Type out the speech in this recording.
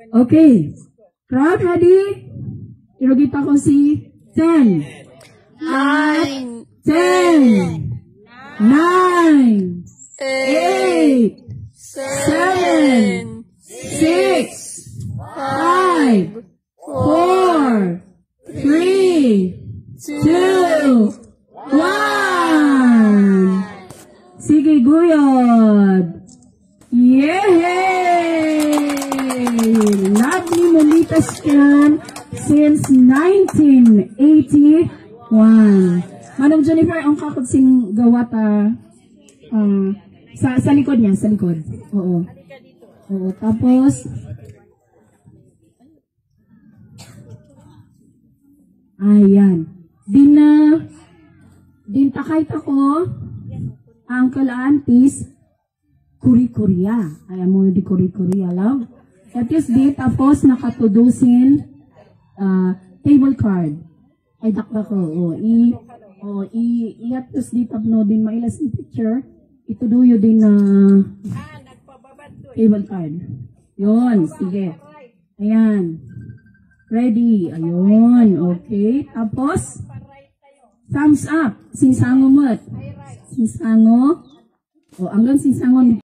Okay. Crowd, ready? Irugita ko si 10. 9, 10. 9. 8. 7. 6. 5. 4. 3. 2. 1. Sige, guyod. Yay! Lovely Molita Scam since 1981. Manong Jennifer, ang kakot sing gawata sa likod niya, sa likod. Oo. Oo, tapos ayan. Din takay ako uncle aunties kuri-kuriya. Ayaw mo di kuri-kuriya lang. At least di tapos nakatudusin table card. Ay dakda ko. I-atos di tapno din mailas yung picture. Ituduyo din na table card. Yun, sige. Ayan. Ready. Ayun, okay. Tapos, thumbs up. Sinsango mo. Sinsango. O, hanggang sinsango